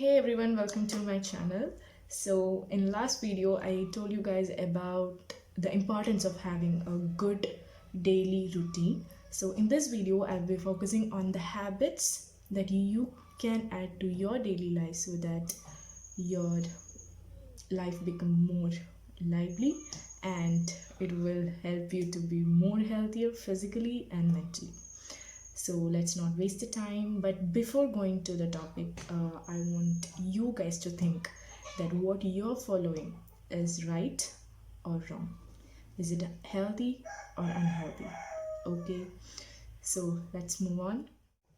Hey everyone, welcome to my channel. So in last video I told you guys about the importance of having a good daily routine. So in this video I'll be focusing on the habits that you can add to your daily life so that your life become more lively and it will help you to be more healthier physically and mentally. So let's not waste the time. But before going to the topic, I want you guys to think that what you're following is right or wrong. Is it healthy or unhealthy? Okay, so let's move on.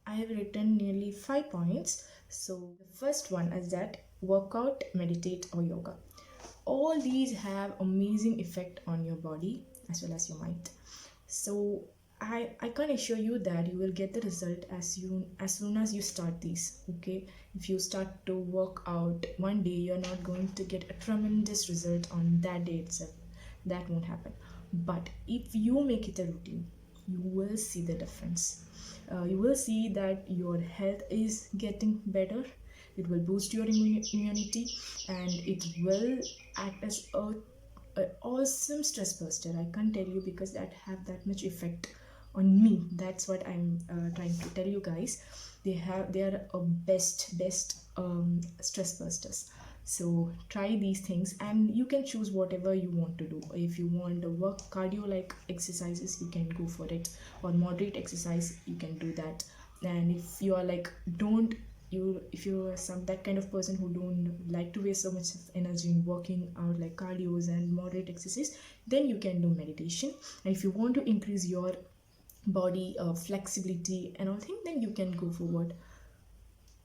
I have written nearly 5 points. So the first one is that workout, meditate, or yoga. All these have amazing effect on your body as well as your mind. So I can assure you that you will get the result as soon as you start these. Okay, if you start to work out one day, you're not going to get a tremendous result on that day itself. That won't happen. But if you make it a routine, you will see the difference. You will see that your health is getting better. It will boost your immunity, and it will act as a awesome stress buster. I can't tell you because that have that much effect on me. That's what I'm trying to tell you guys. They are a best stress busters. So try these things and you can choose whatever you want to do. If you want to work cardio like exercises, you can go for it, or moderate exercise, you can do that. And if you are like don't you if you're some that kind of person who don't like to waste so much of energy in working out like cardios and moderate exercise, then you can do meditation. And if you want to increase your body flexibility and all things, then you can go forward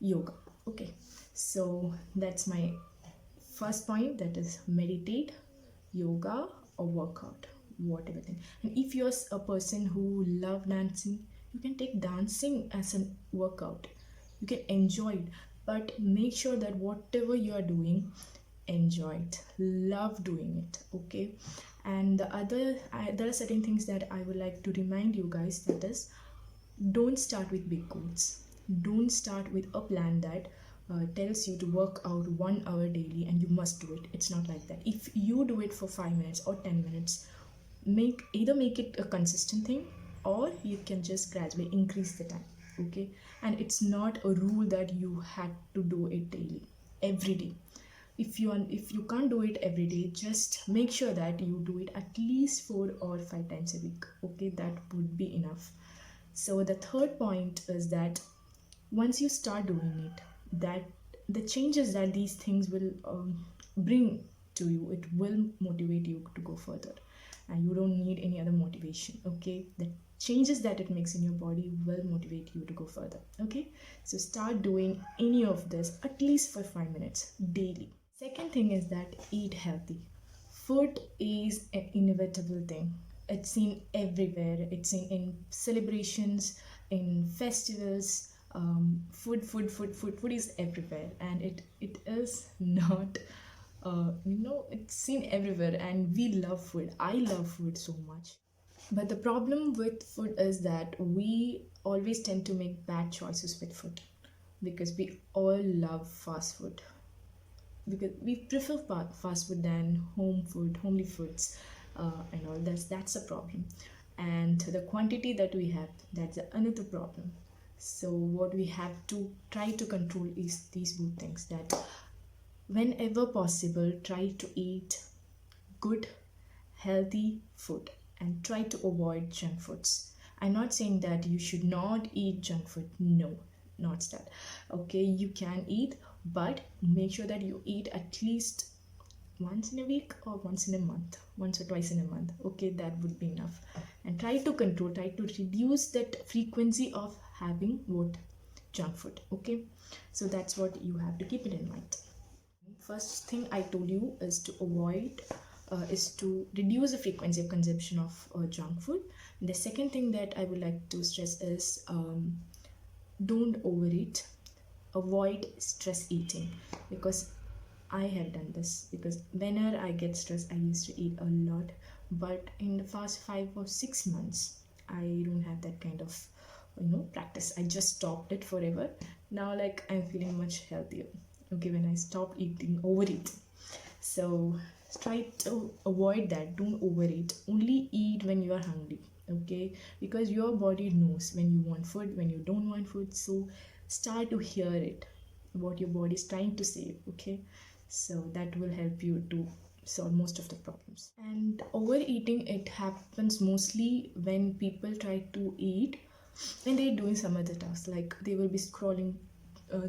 yoga. Okay, so that's my first point, that is meditate, yoga, or workout, whatever thing. And if you're a person who love dancing, you can take dancing as a workout. You can enjoy it, but make sure that whatever you are doing, enjoy it, love doing it. Okay, and there are certain things that I would like to remind you guys, that is, don't start with big goals. Don't start with a plan that tells you to work out 1 hour daily and you must do it. It's not like that. If you do it for 5 minutes or 10 minutes, make it a consistent thing, or you can just gradually increase the time. Okay, and it's not a rule that you had to do it daily, every day. If you can't do it every day, just make sure that you do it at least 4 or 5 times a week. Okay, that would be enough. So the third point is that once you start doing it, that the changes that these things will bring to you, it will motivate you to go further, and you don't need any other motivation. Okay, the changes that it makes in your body will motivate you to go further. Okay, so start doing any of this at least for 5 minutes daily. Second thing is that eat healthy. Food is an inevitable thing. It's seen everywhere. It's seen in celebrations, in festivals. Food is everywhere, and it is not. It's seen everywhere, and we love food. I love food so much. But the problem with food is that we always tend to make bad choices with food because we all love fast food, because we prefer fast food than homely foods, and all. That's a problem. And the quantity that we have, that's another problem. So what we have to try to control is these good things, that whenever possible, try to eat good healthy food and try to avoid junk foods. I'm not saying that you should not eat junk food, no, not that. Okay, you can eat, but make sure that you eat at least once in a week or once in a month, once or twice in a month. Okay, that would be enough. And try to reduce that frequency of having what, junk food. Okay, so that's what you have to keep it in mind. First thing I told you is to avoid is to reduce the frequency of consumption of junk food. And the second thing that I would like to stress is don't overeat. Avoid stress eating, because I have done this. Because whenever I get stressed, I used to eat a lot, but in the past 5 or 6 months, I don't have that kind of practice. I just stopped it forever. Now, like, I'm feeling much healthier. okay, when I stopped eating, overeating. So try to avoid that. Don't overeat. Only eat when you are hungry, okay? Because your body knows when you want food, when you don't want food. So start to hear it, what your body is trying to say, okay? So that will help you to solve most of the problems. And overeating, it happens mostly when people try to eat and they're doing some other tasks, like they will be scrolling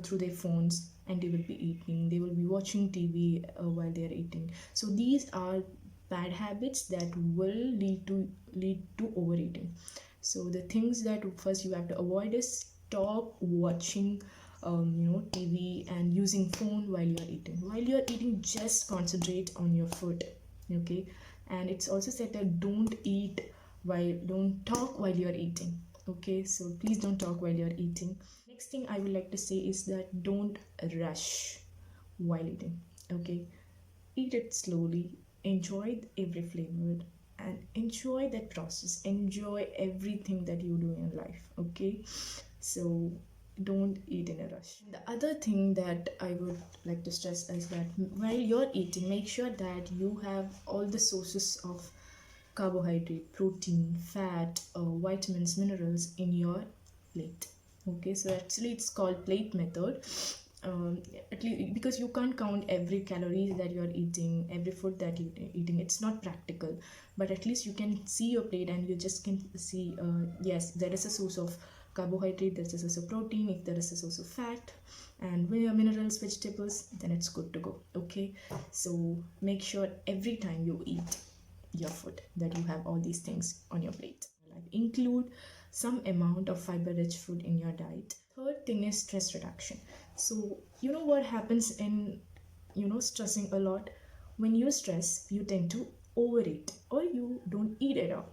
through their phones and they will be eating, they will be watching TV while they are eating. So these are bad habits that will lead to overeating. So the things that first you have to avoid is stop watching TV and using phone while you're eating. While you're eating, just concentrate on your food, okay? And it's also said that don't talk while you're eating, okay? So please don't talk while you're eating. Next thing I would like to say is that don't rush while eating, okay? Eat it slowly, enjoy every flavor, and enjoy that process, enjoy everything that you do in life, okay? So don't eat in a rush. The other thing that I would like to stress is that while you're eating, make sure that you have all the sources of carbohydrate, protein, fat, vitamins, minerals in your plate, okay? So actually it's called plate method. At least because you can't count every calories that you're eating, every food that you're eating, it's not practical. But at least you can see your plate and you just can see, yes, there is a source of carbohydrate, there is a source of protein, if there is a source of fat and minerals, vegetables, then it's good to go, okay? So make sure every time you eat your food that you have all these things on your plate. Like include some amount of fiber rich food in your diet. Third thing is stress reduction. So you know what happens in stressing a lot? When you stress, you tend to overeat or you don't eat at all,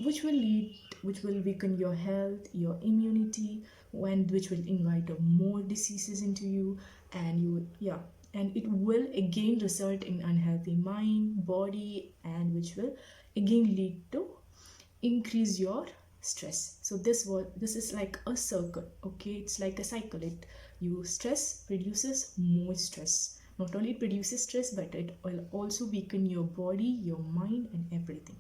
which will weaken your health, your immunity, and which will invite more diseases into you. And and it will again result in unhealthy mind, body, and which will again lead to increase your stress. So this is like a circle, okay? It's like a cycle. You stress produces more stress. Not only it produces stress, but it will also weaken your body, your mind, and everything.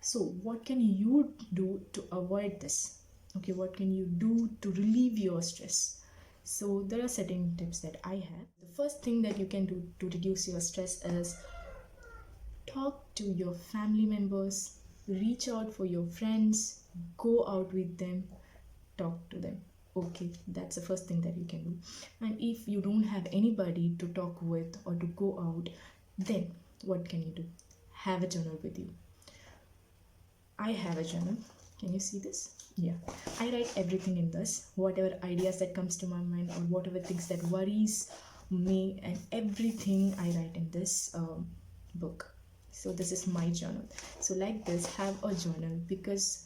So what can you do to avoid this? Okay, what can you do to relieve your stress? So there are certain tips that I have. The first thing that you can do to reduce your stress is talk to your family members, reach out for your friends, go out with them, talk to them. Okay, that's the first thing that you can do. And if you don't have anybody to talk with or to go out, then what can you do? Have a journal with you. I have a journal. Can you see this? Yeah, I write everything in this, whatever ideas that comes to my mind or whatever things that worries me, and everything I write in this book. So this is my journal. So like this, have a journal, because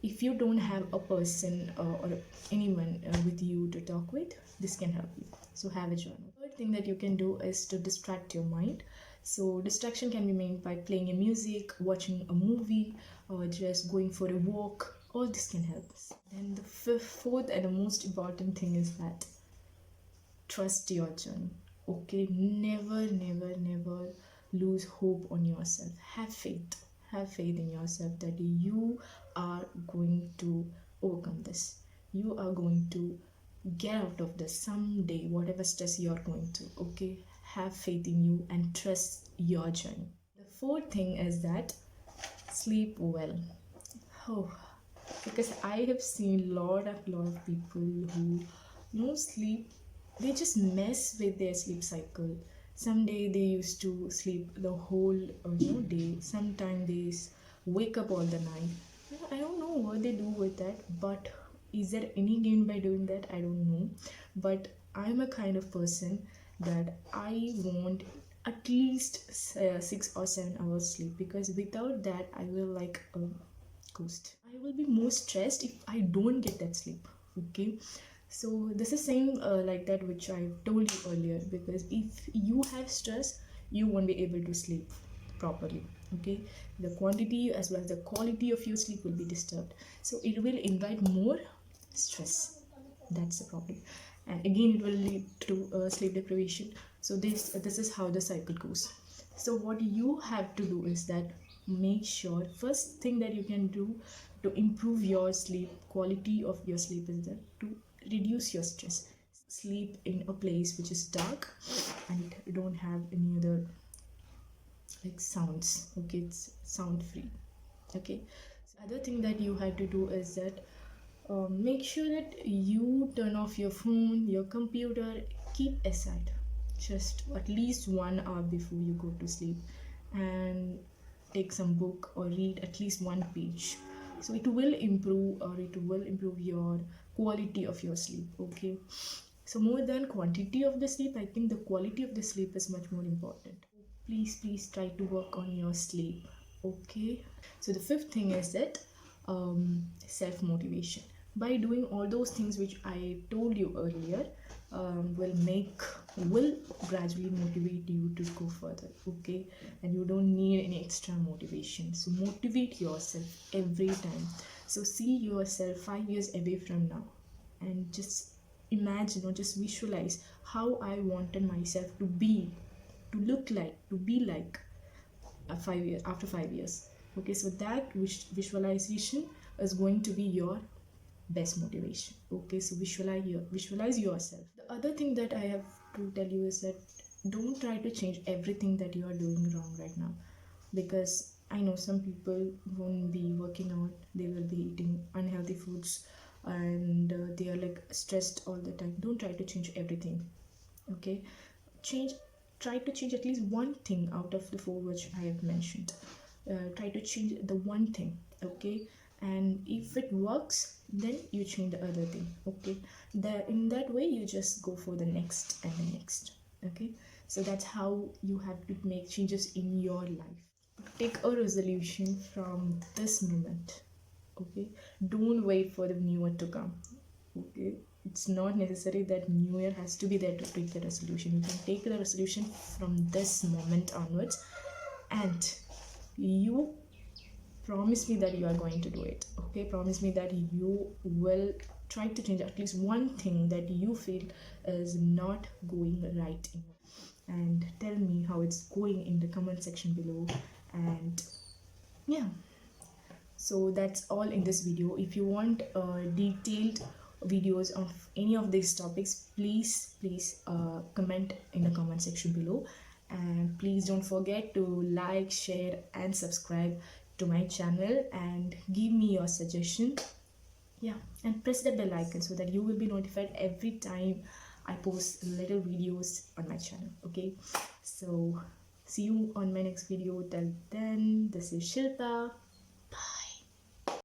if you don't have a person or anyone with you to talk with, this can help you. So have a journal. Third thing that you can do is to distract your mind. So distraction can be made by playing a music, watching a movie, or just going for a walk. All this can help us. Then the fourth and the most important thing is that trust your journey. Okay, never lose hope on yourself. Have faith in yourself that you are going to overcome this. You are going to get out of this someday, whatever stress you are going to. Okay, have faith in you and trust your journey. The fourth thing is that sleep well. Oh, because I have seen lot of people who sleep, they just mess with their sleep cycle. Someday they used to sleep the whole day. Sometimes they wake up all the night. I don't know what they do with that, but is there any gain by doing that? I don't know. But I'm a kind of person that I want at least 6 or 7 hours sleep, because without that I will like ghost. I will be more stressed if I don't get that sleep. Okay, so this is same like that which I told you earlier, because if you have stress, you won't be able to sleep properly. Okay, the quantity as well as the quality of your sleep will be disturbed, so it will invite more stress. That's the problem. and again it will lead to sleep deprivation. So this is how the cycle goes. So what you have to do is that make sure, first thing that you can do to improve your sleep, quality of your sleep, is that to reduce your stress. Sleep in a place which is dark and don't have any other like sounds. Okay, it's sound free. Okay, so other thing that you have to do is that make sure that you turn off your phone, your computer, keep aside just at least 1 hour before you go to sleep, and take some book or read at least one page. So it will improve, or it will improve your quality of your sleep. Okay, so more than quantity of the sleep, I think the quality of the sleep is much more important. Please try to work on your sleep. Okay, so the fifth thing is that self motivation. By doing all those things which I told you earlier, will gradually motivate you to go further. Okay, and you don't need any extra motivation. So motivate yourself every time. So see yourself 5 years away from now, and just imagine or just visualize how I wanted myself to be, to look like, to be like 5 years, after 5 years. Okay, so that visualization is going to be your best motivation. Okay, so visualize yourself. The other thing that I have to tell you is that don't try to change everything that you are doing wrong right now, because I know some people won't be working out, they will be eating unhealthy foods, and they are like stressed all the time. Don't try to change everything. Okay, change try to change at least one thing out of the four which I have mentioned. Try to change the one thing. Okay, and if it works, then you change the other thing. Okay, in that way you just go for the next and the next. Okay, so that's how you have to make changes in your life. Take a resolution from this moment. Okay, don't wait for the new year to come. Okay, it's not necessary that new year has to be there to take the resolution. You can take the resolution from this moment onwards, and you promise me that you are going to do it. Okay, promise me that you will try to change at least one thing that you feel is not going right in, and tell me how it's going in the comment section below. And yeah, so that's all in this video. If you want detailed videos of any of these topics, please comment in the comment section below, and please don't forget to like, share and subscribe to my channel, and give me your suggestion. Yeah, and press the bell icon so that you will be notified every time I post little videos on my channel. Okay, so see you on my next video. Till then, this is Shilpa.